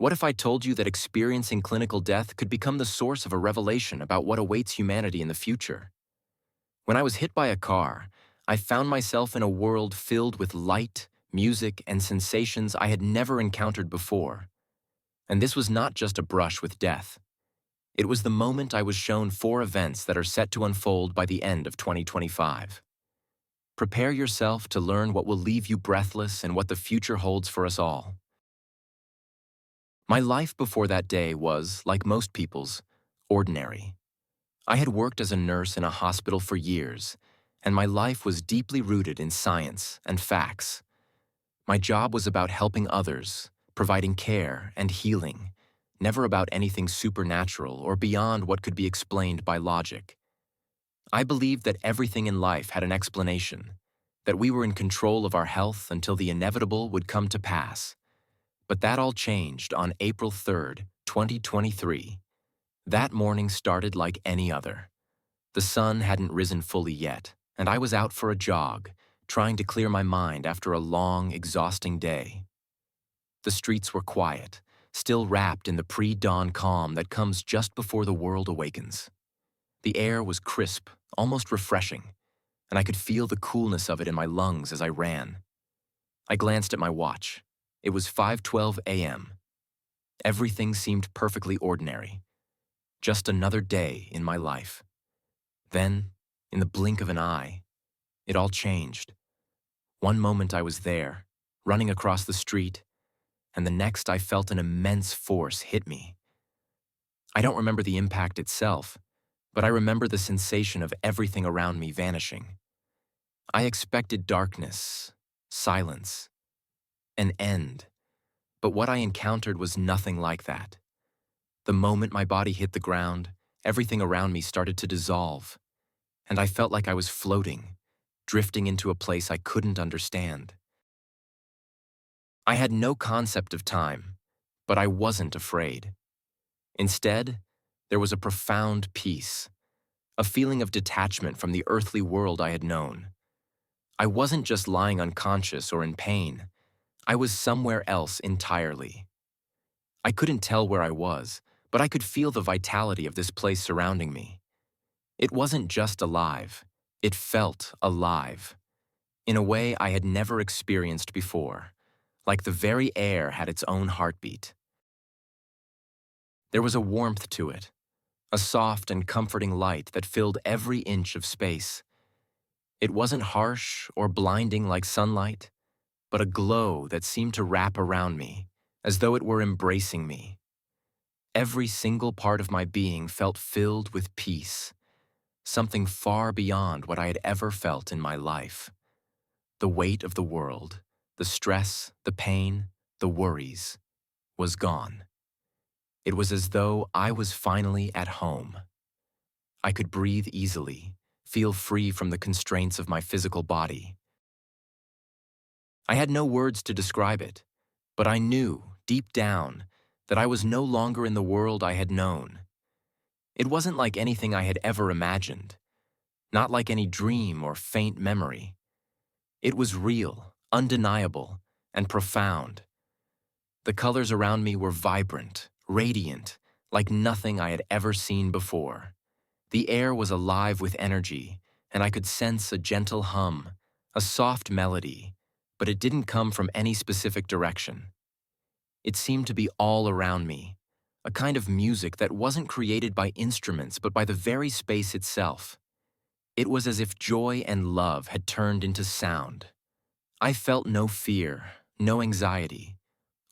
What if I told you that experiencing clinical death could become the source of a revelation about what awaits humanity in the future? When I was hit by a car, I found myself in a world filled with light, music, and sensations I had never encountered before. And this was not just a brush with death. It was the moment I was shown four events that are set to unfold by the end of 2025. Prepare yourself to learn what will leave you breathless and what the future holds for us all. My life before that day was, like most people's, ordinary. I had worked as a nurse in a hospital for years, and my life was deeply rooted in science and facts. My job was about helping others, providing care and healing, never about anything supernatural or beyond what could be explained by logic. I believed that everything in life had an explanation, that we were in control of our health until the inevitable would come to pass. But that all changed on April 3rd, 2023. That morning started like any other. The sun hadn't risen fully yet, and I was out for a jog, trying to clear my mind after a long, exhausting day. The streets were quiet, still wrapped in the pre-dawn calm that comes just before the world awakens. The air was crisp, almost refreshing, and I could feel the coolness of it in my lungs as I ran. I glanced at my watch. It was 5:12 a.m. Everything seemed perfectly ordinary. Just another day in my life. Then, in the blink of an eye, it all changed. One moment I was there, running across the street, and the next I felt an immense force hit me. I don't remember the impact itself, but I remember the sensation of everything around me vanishing. I expected darkness, silence, an end, but what I encountered was nothing like that. The moment my body hit the ground, everything around me started to dissolve, and I felt like I was floating, drifting into a place I couldn't understand. I had no concept of time, but I wasn't afraid. Instead, there was a profound peace, a feeling of detachment from the earthly world I had known. I wasn't just lying unconscious or in pain. I was somewhere else entirely. I couldn't tell where I was, but I could feel the vitality of this place surrounding me. It wasn't just alive, it felt alive, in a way I had never experienced before, like the very air had its own heartbeat. There was a warmth to it, a soft and comforting light that filled every inch of space. It wasn't harsh or blinding like sunlight, but a glow that seemed to wrap around me, as though it were embracing me. Every single part of my being felt filled with peace, something far beyond what I had ever felt in my life. The weight of the world, the stress, the pain, the worries, was gone. It was as though I was finally at home. I could breathe easily, feel free from the constraints of my physical body. I had no words to describe it, but I knew, deep down, that I was no longer in the world I had known. It wasn't like anything I had ever imagined, not like any dream or faint memory. It was real, undeniable, and profound. The colors around me were vibrant, radiant, like nothing I had ever seen before. The air was alive with energy, and I could sense a gentle hum, a soft melody, but it didn't come from any specific direction. It seemed to be all around me, a kind of music that wasn't created by instruments but by the very space itself. It was as if joy and love had turned into sound. I felt no fear, no anxiety,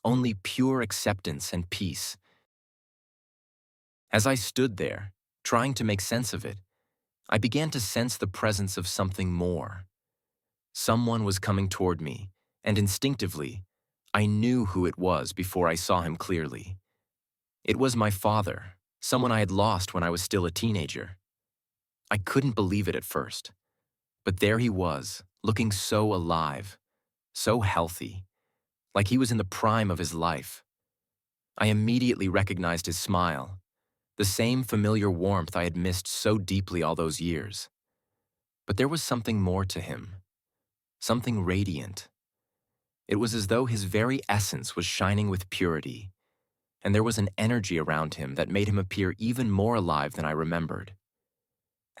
only pure acceptance and peace. As I stood there, trying to make sense of it, I began to sense the presence of something more. Someone was coming toward me, and instinctively, I knew who it was before I saw him clearly. It was my father, someone I had lost when I was still a teenager. I couldn't believe it at first, but there he was, looking so alive, so healthy, like he was in the prime of his life. I immediately recognized his smile, the same familiar warmth I had missed so deeply all those years. But there was something more to him, something radiant. It was as though his very essence was shining with purity. and there was an energy around him that made him appear even more alive than I remembered.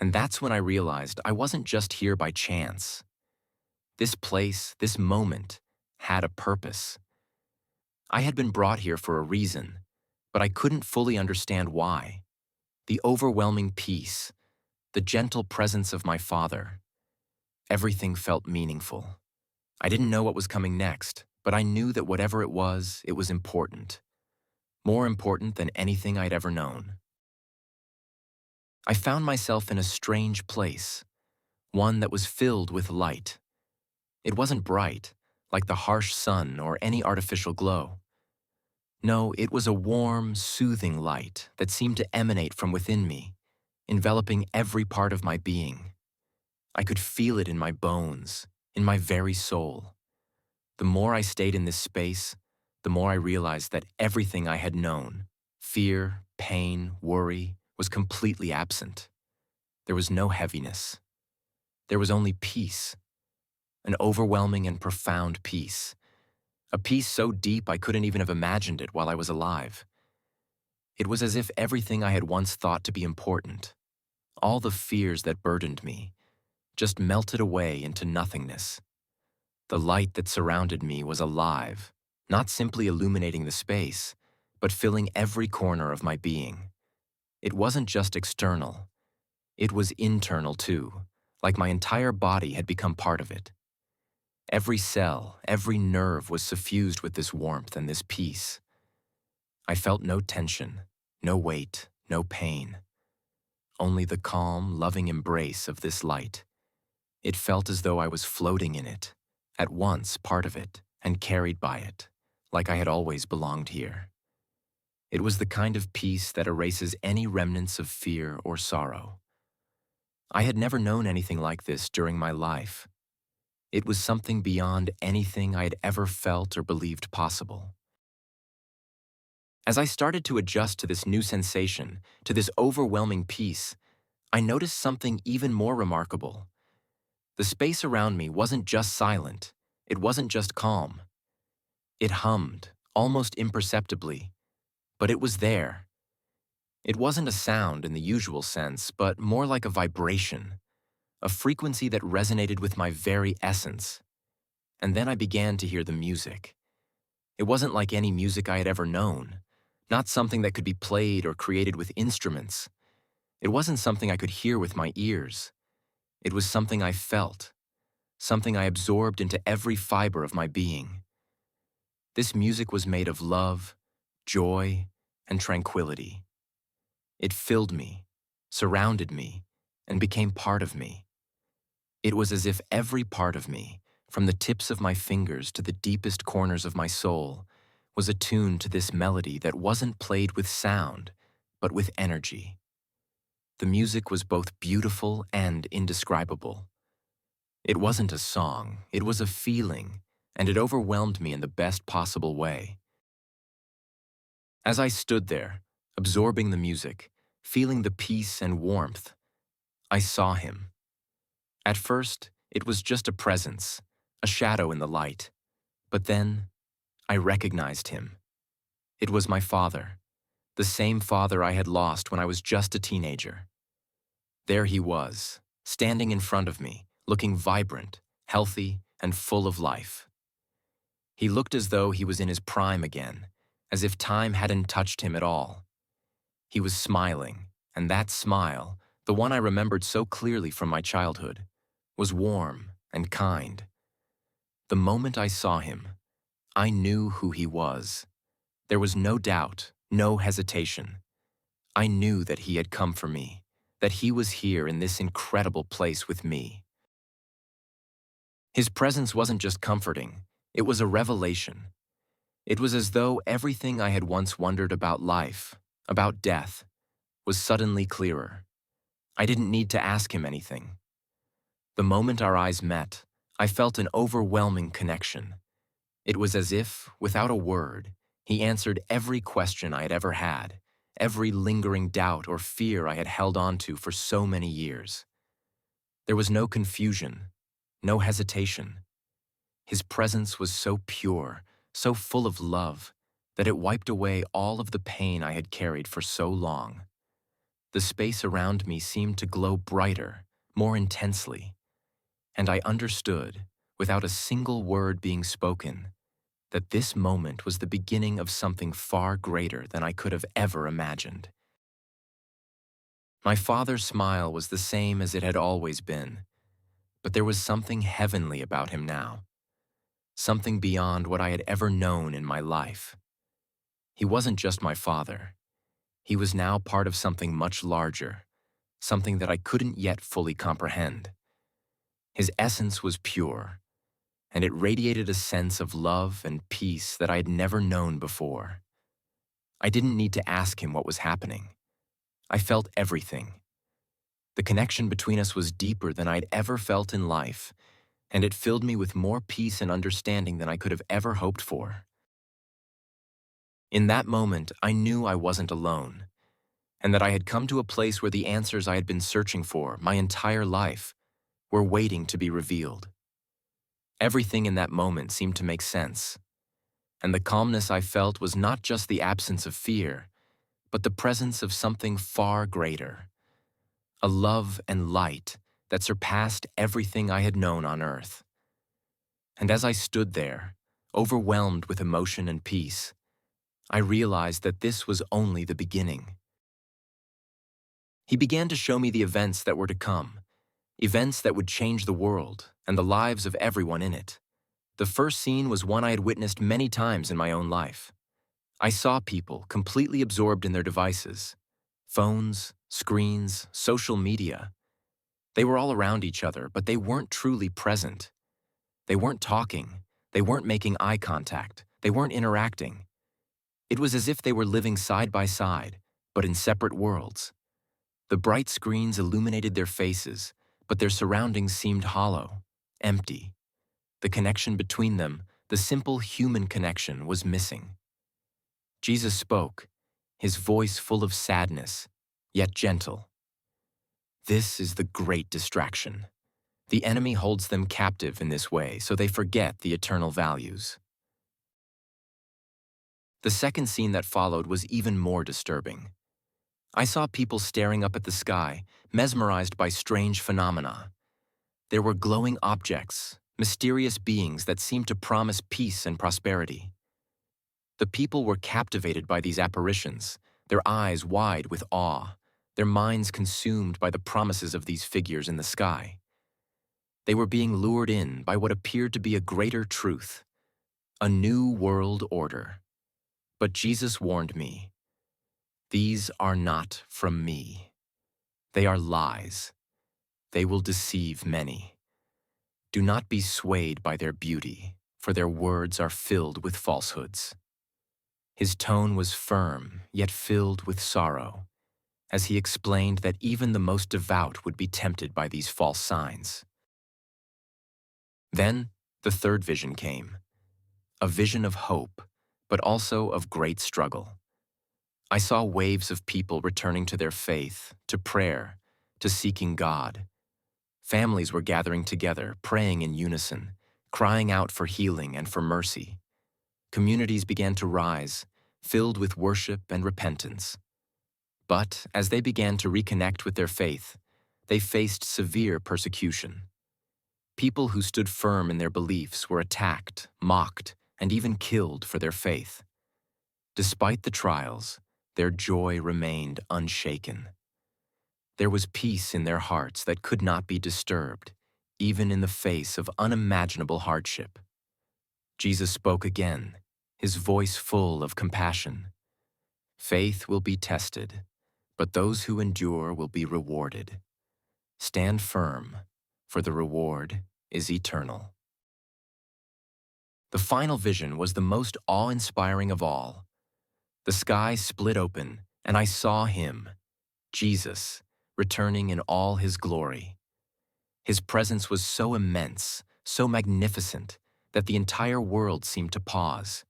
And that's when I realized I wasn't just here by chance. This place, this moment, had a purpose. I had been brought here for a reason, but I couldn't fully understand why. The overwhelming peace, the gentle presence of my father, everything felt meaningful. I didn't know what was coming next, but I knew that whatever it was important. More important than anything I'd ever known. I found myself in a strange place, one that was filled with light. It wasn't bright, like the harsh sun or any artificial glow. No, it was a warm, soothing light that seemed to emanate from within me, enveloping every part of my being. I could feel it in my bones, in my very soul. The more I stayed in this space, the more I realized that everything I had known, fear, pain, worry, was completely absent. There was no heaviness. There was only peace, an overwhelming and profound peace. A peace so deep I couldn't even have imagined it while I was alive. It was as if everything I had once thought to be important, all the fears that burdened me, just melted away into nothingness. The light that surrounded me was alive, not simply illuminating the space, but filling every corner of my being. It wasn't just external. It was internal too, like my entire body had become part of it. Every cell, every nerve was suffused with this warmth and this peace. I felt no tension, no weight, no pain. Only the calm, loving embrace of this light. It felt as though I was floating in it, at once part of it and carried by it, like I had always belonged here. It was the kind of peace that erases any remnants of fear or sorrow. I had never known anything like this during my life. It was something beyond anything I had ever felt or believed possible. As I started to adjust to this new sensation, to this overwhelming peace, I noticed something even more remarkable. The space around me wasn't just silent, it wasn't just calm. It hummed, almost imperceptibly, but it was there. It wasn't a sound in the usual sense, but more like a vibration, a frequency that resonated with my very essence. And then I began to hear the music. It wasn't like any music I had ever known, not something that could be played or created with instruments. It wasn't something I could hear with my ears. It was something I felt, something I absorbed into every fiber of my being. This music was made of love, joy, and tranquility. It filled me, surrounded me, and became part of me. It was as if every part of me, from the tips of my fingers to the deepest corners of my soul, was attuned to this melody that wasn't played with sound, but with energy. The music was both beautiful and indescribable. It wasn't a song, it was a feeling, and it overwhelmed me in the best possible way. As I stood there, absorbing the music, feeling the peace and warmth, I saw him. At first, it was just a presence, a shadow in the light. But then, I recognized him. It was my father, the same father I had lost when I was just a teenager. There he was, standing in front of me, looking vibrant, healthy, and full of life. He looked as though he was in his prime again, as if time hadn't touched him at all. He was smiling, and that smile, the one I remembered so clearly from my childhood, was warm and kind. The moment I saw him, I knew who he was. There was no doubt, no hesitation. I knew that he had come for me, that he was here in this incredible place with me. His presence wasn't just comforting, it was a revelation. It was as though everything I had once wondered about life, about death, was suddenly clearer. I didn't need to ask him anything. The moment our eyes met, I felt an overwhelming connection. It was as if, without a word, he answered every question I had ever had, every lingering doubt or fear I had held on to for so many years. There was no confusion, no hesitation. His presence was so pure, so full of love, that it wiped away all of the pain I had carried for so long. The space around me seemed to glow brighter, more intensely, and I understood, without a single word being spoken, that this moment was the beginning of something far greater than I could have ever imagined. My father's smile was the same as it had always been, but there was something heavenly about him now, something beyond what I had ever known in my life. He wasn't just my father. He was now part of something much larger, something that I couldn't yet fully comprehend. His essence was pure, and it radiated a sense of love and peace that I had never known before. I didn't need to ask him what was happening. I felt everything. The connection between us was deeper than I'd ever felt in life, and it filled me with more peace and understanding than I could have ever hoped for. In that moment, I knew I wasn't alone, and that I had come to a place where the answers I had been searching for my entire life were waiting to be revealed. Everything in that moment seemed to make sense, and the calmness I felt was not just the absence of fear, but the presence of something far greater, a love and light that surpassed everything I had known on earth. And as I stood there, overwhelmed with emotion and peace, I realized that this was only the beginning. He began to show me the events that were to come, events that would change the world and the lives of everyone in it. The first scene was one I had witnessed many times in my own life. I saw people completely absorbed in their devices, phones, screens, social media. They were all around each other, but they weren't truly present. They weren't talking. They weren't making eye contact. They weren't interacting. It was as if they were living side by side, but in separate worlds. The bright screens illuminated their faces, but their surroundings seemed hollow, empty. The connection between them, the simple human connection, was missing. Jesus spoke, his voice full of sadness, yet gentle. This is the great distraction. The enemy holds them captive in this way, so they forget the eternal values. The second scene that followed was even more disturbing. I saw people staring up at the sky, mesmerized by strange phenomena. There were glowing objects, mysterious beings that seemed to promise peace and prosperity. The people were captivated by these apparitions, their eyes wide with awe, their minds consumed by the promises of these figures in the sky. They were being lured in by what appeared to be a greater truth, a new world order. But Jesus warned me, these are not from me. They are lies. They will deceive many. Do not be swayed by their beauty, for their words are filled with falsehoods. His tone was firm, yet filled with sorrow, as he explained that even the most devout would be tempted by these false signs. Then, the third vision came, a vision of hope, but also of great struggle. I saw waves of people returning to their faith, to prayer, to seeking God. Families were gathering together, praying in unison, crying out for healing and for mercy. Communities began to rise, filled with worship and repentance. But as they began to reconnect with their faith, they faced severe persecution. People who stood firm in their beliefs were attacked, mocked, and even killed for their faith. Despite the trials, their joy remained unshaken. There was peace in their hearts that could not be disturbed, even in the face of unimaginable hardship. Jesus spoke again, his voice full of compassion. Faith will be tested, but those who endure will be rewarded. Stand firm, for the reward is eternal. The final vision was the most awe-inspiring of all. The sky split open, and I saw him, Jesus, returning in all his glory. His presence was so immense, so magnificent, that the entire world seemed to pause.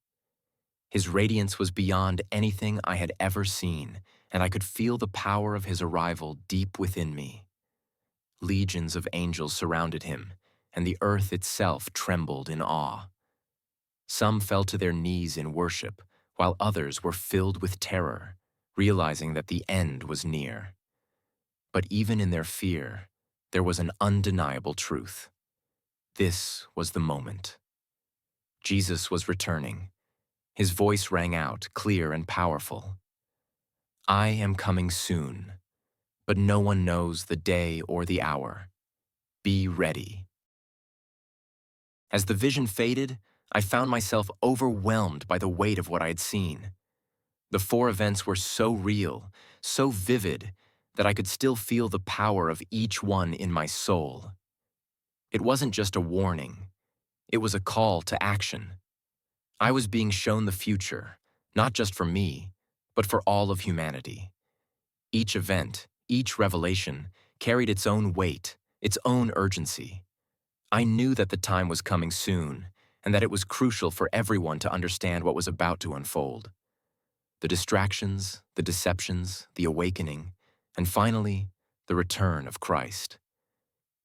His radiance was beyond anything I had ever seen, and I could feel the power of his arrival deep within me. Legions of angels surrounded him, and the earth itself trembled in awe. Some fell to their knees in worship, while others were filled with terror, realizing that the end was near. But even in their fear, there was an undeniable truth. This was the moment. Jesus was returning. His voice rang out, clear and powerful. I am coming soon, but no one knows the day or the hour. Be ready. As the vision faded, I found myself overwhelmed by the weight of what I had seen. The four events were so real, so vivid, that I could still feel the power of each one in my soul. It wasn't just a warning. It was a call to action. I was being shown the future, not just for me, but for all of humanity. Each event, each revelation, carried its own weight, its own urgency. I knew that the time was coming soon, and that it was crucial for everyone to understand what was about to unfold. The distractions, the deceptions, the awakening, and finally, the return of Christ.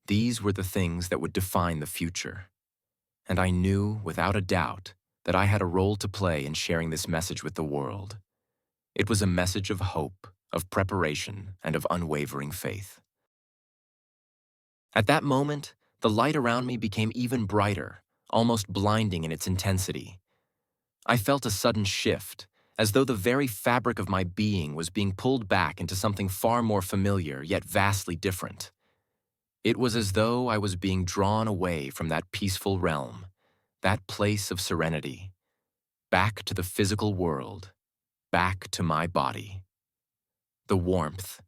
These were the things that would define the future. And I knew, without a doubt, that I had a role to play in sharing this message with the world. It was a message of hope, of preparation, and of unwavering faith. At that moment, the light around me became even brighter, almost blinding in its intensity. I felt a sudden shift, as though the very fabric of my being was being pulled back into something far more familiar, yet vastly different. It was as though I was being drawn away from that peaceful realm, that place of serenity, back to the physical world, back to my body. The warmth,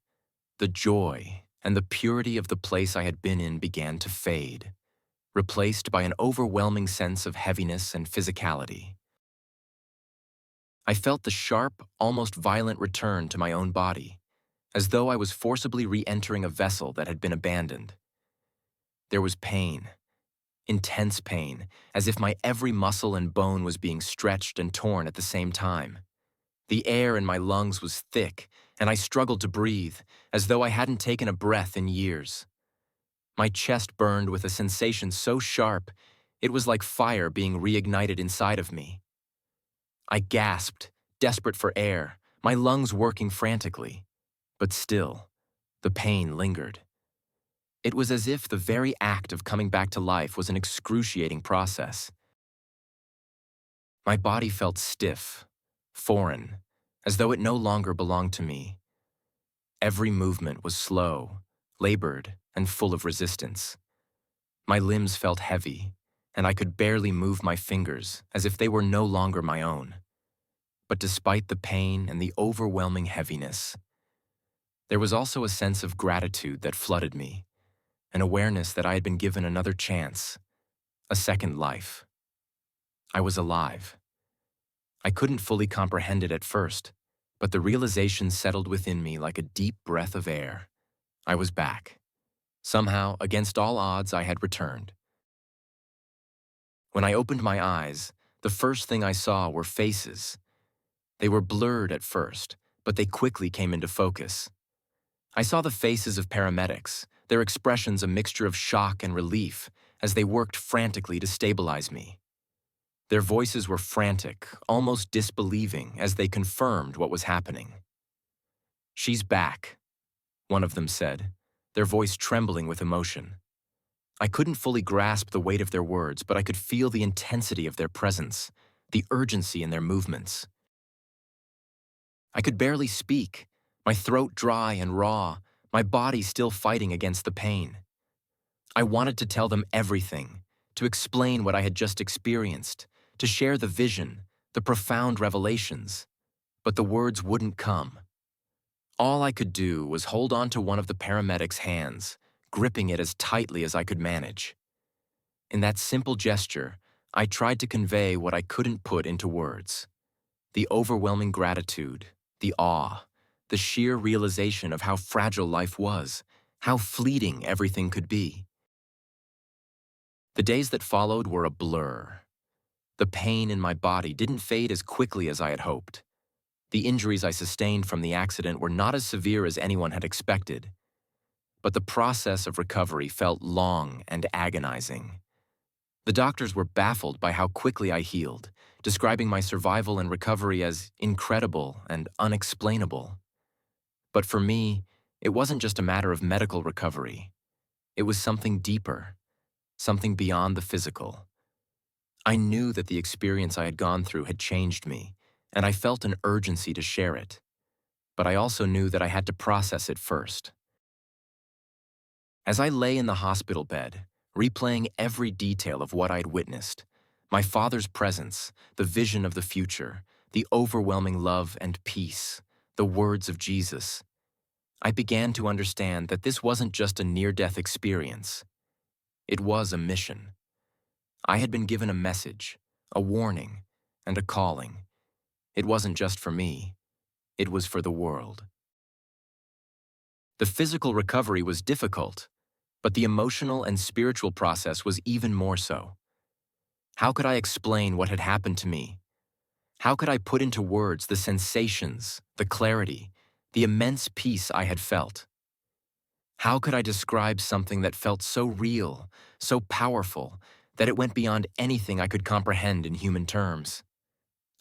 the joy, and the purity of the place I had been in began to fade, replaced by an overwhelming sense of heaviness and physicality. I felt the sharp, almost violent return to my own body, as though I was forcibly re-entering a vessel that had been abandoned. There was pain, intense pain, as if my every muscle and bone was being stretched and torn at the same time. The air in my lungs was thick, and I struggled to breathe, as though I hadn't taken a breath in years. My chest burned with a sensation so sharp, it was like fire being reignited inside of me. I gasped, desperate for air, my lungs working frantically. But still, the pain lingered. It was as if the very act of coming back to life was an excruciating process. My body felt stiff, foreign, as though it no longer belonged to me. Every movement was slow, labored, and full of resistance. My limbs felt heavy, and I could barely move my fingers, as if they were no longer my own. But despite the pain and the overwhelming heaviness, there was also a sense of gratitude that flooded me, an awareness that I had been given another chance, a second life. I was alive. I couldn't fully comprehend it at first, but the realization settled within me like a deep breath of air. I was back. Somehow, against all odds, I had returned. When I opened my eyes, the first thing I saw were faces. They were blurred at first, but they quickly came into focus. I saw the faces of paramedics, their expressions a mixture of shock and relief as they worked frantically to stabilize me. Their voices were frantic, almost disbelieving as they confirmed what was happening. "She's back," one of them said, their voice trembling with emotion. I couldn't fully grasp the weight of their words, but I could feel the intensity of their presence, the urgency in their movements. I could barely speak, my throat dry and raw, my body still fighting against the pain. I wanted to tell them everything, to explain what I had just experienced, to share the vision, the profound revelations, but the words wouldn't come. All I could do was hold on to one of the paramedics' hands, gripping it as tightly as I could manage. In that simple gesture, I tried to convey what I couldn't put into words: the overwhelming gratitude, the awe, the sheer realization of how fragile life was, how fleeting everything could be. The days that followed were a blur. The pain in my body didn't fade as quickly as I had hoped. The injuries I sustained from the accident were not as severe as anyone had expected. But the process of recovery felt long and agonizing. The doctors were baffled by how quickly I healed, describing my survival and recovery as incredible and unexplainable. But for me, it wasn't just a matter of medical recovery. It was something deeper, something beyond the physical. I knew that the experience I had gone through had changed me, and I felt an urgency to share it. But I also knew that I had to process it first. As I lay in the hospital bed, replaying every detail of what I'd witnessed, my father's presence, the vision of the future, the overwhelming love and peace, the words of Jesus, I began to understand that this wasn't just a near-death experience. It was a mission. I had been given a message, a warning, and a calling. It wasn't just for me. It was for the world. The physical recovery was difficult, but the emotional and spiritual process was even more so. How could I explain what had happened to me? How could I put into words the sensations, the clarity, the immense peace I had felt? How could I describe something that felt so real, so powerful, that it went beyond anything I could comprehend in human terms?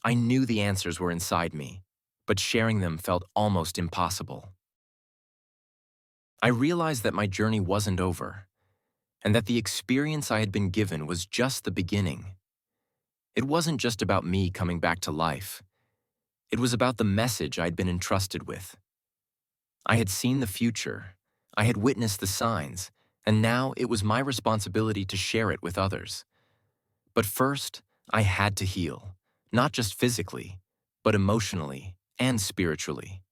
I knew the answers were inside me, but sharing them felt almost impossible. I realized that my journey wasn't over, and that the experience I had been given was just the beginning. It wasn't just about me coming back to life. It was about the message I'd been entrusted with. I had seen the future, I had witnessed the signs, and now it was my responsibility to share it with others. But first, I had to heal, not just physically, but emotionally and spiritually.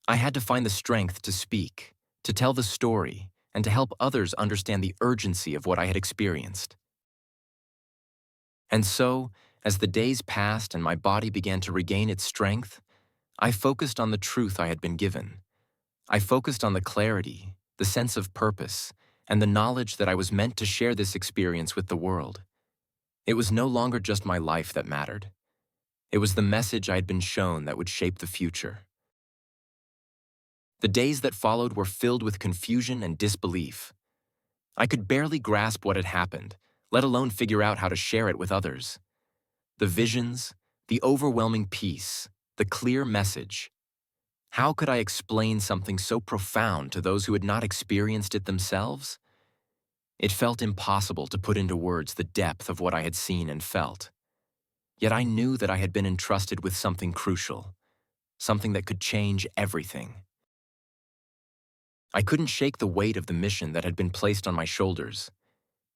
I had to find the strength to speak, to tell the story, and to help others understand the urgency of what I had experienced. And so, as the days passed and my body began to regain its strength, I focused on the truth I had been given. I focused on the clarity, the sense of purpose, and the knowledge that I was meant to share this experience with the world. It was no longer just my life that mattered. It was the message I had been shown that would shape the future. The days that followed were filled with confusion and disbelief. I could barely grasp what had happened, let alone figure out how to share it with others. The visions, the overwhelming peace, the clear message. How could I explain something so profound to those who had not experienced it themselves? It felt impossible to put into words the depth of what I had seen and felt. Yet I knew that I had been entrusted with something crucial, something that could change everything. I couldn't shake the weight of the mission that had been placed on my shoulders.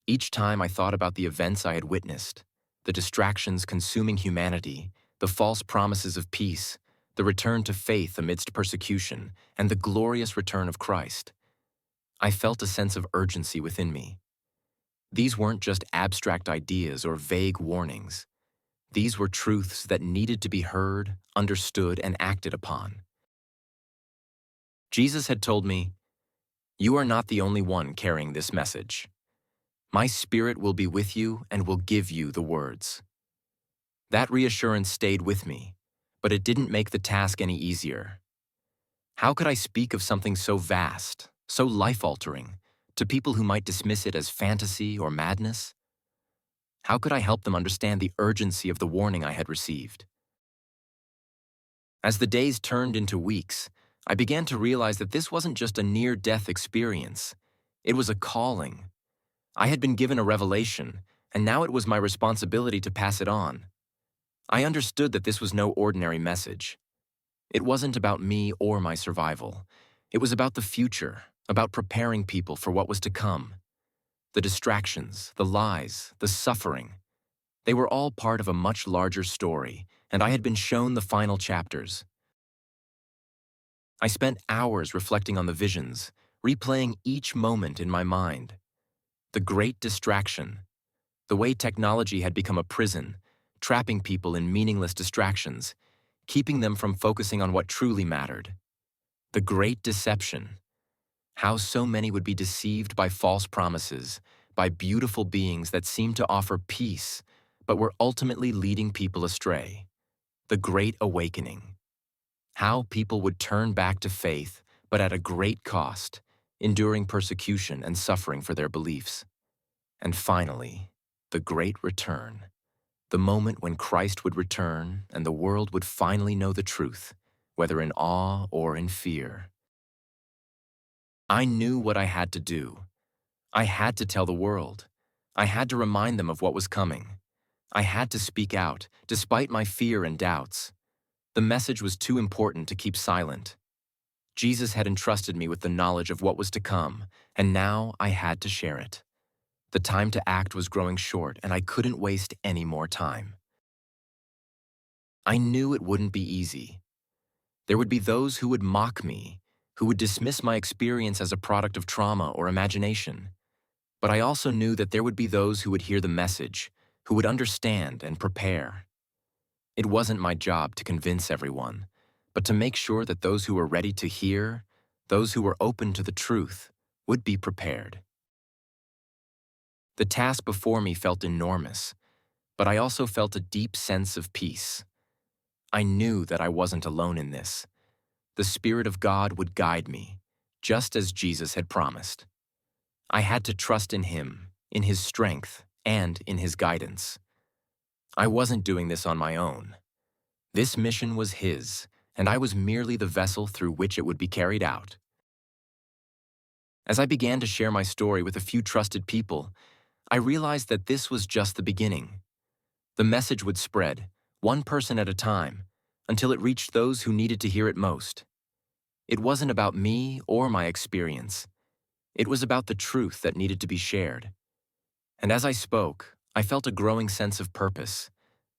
Each time I thought about the events I had witnessed, the distractions consuming humanity, the false promises of peace, the return to faith amidst persecution, and the glorious return of Christ, I felt a sense of urgency within me. These weren't just abstract ideas or vague warnings. These were truths that needed to be heard, understood, and acted upon. Jesus had told me, "You are not the only one carrying this message. My Spirit will be with you and will give you the words." That reassurance stayed with me, but it didn't make the task any easier. How could I speak of something so vast, so life-altering, to people who might dismiss it as fantasy or madness? How could I help them understand the urgency of the warning I had received? As the days turned into weeks, I began to realize that this wasn't just a near-death experience. It was a calling. I had been given a revelation, and now it was my responsibility to pass it on. I understood that this was no ordinary message. It wasn't about me or my survival. It was about the future, about preparing people for what was to come. The distractions, the lies, the suffering, they were all part of a much larger story, and I had been shown the final chapters. I spent hours reflecting on the visions, replaying each moment in my mind. The great distraction, the way technology had become a prison, trapping people in meaningless distractions, keeping them from focusing on what truly mattered. The great deception, how so many would be deceived by false promises, by beautiful beings that seemed to offer peace, but were ultimately leading people astray. The great awakening, how people would turn back to faith, but at a great cost, enduring persecution and suffering for their beliefs. And finally, the great return, the moment when Christ would return and the world would finally know the truth, whether in awe or in fear. I knew what I had to do. I had to tell the world. I had to remind them of what was coming. I had to speak out, despite my fear and doubts. The message was too important to keep silent. Jesus had entrusted me with the knowledge of what was to come, and now I had to share it. The time to act was growing short, and I couldn't waste any more time. I knew it wouldn't be easy. There would be those who would mock me, who would dismiss my experience as a product of trauma or imagination. But I also knew that there would be those who would hear the message, who would understand and prepare. It wasn't my job to convince everyone, but to make sure that those who were ready to hear, those who were open to the truth, would be prepared. The task before me felt enormous, but I also felt a deep sense of peace. I knew that I wasn't alone in this. The Spirit of God would guide me, just as Jesus had promised. I had to trust in Him, in His strength, and in His guidance. I wasn't doing this on my own. This mission was His, and I was merely the vessel through which it would be carried out. As I began to share my story with a few trusted people, I realized that this was just the beginning. The message would spread, one person at a time, until it reached those who needed to hear it most. It wasn't about me or my experience. It was about the truth that needed to be shared. And as I spoke, I felt a growing sense of purpose,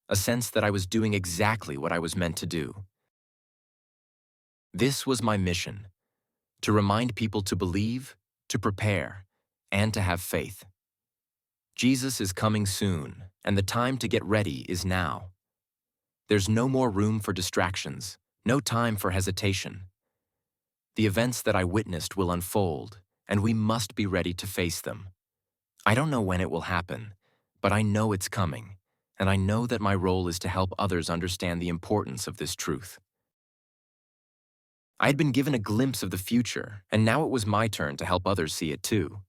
a sense that I was doing exactly what I was meant to do. This was my mission, to remind people to believe, to prepare, and to have faith. Jesus is coming soon, and the time to get ready is now. There's no more room for distractions, no time for hesitation. The events that I witnessed will unfold, and we must be ready to face them. I don't know when it will happen, but I know it's coming, and I know that my role is to help others understand the importance of this truth. I had been given a glimpse of the future, and now it was my turn to help others see it too.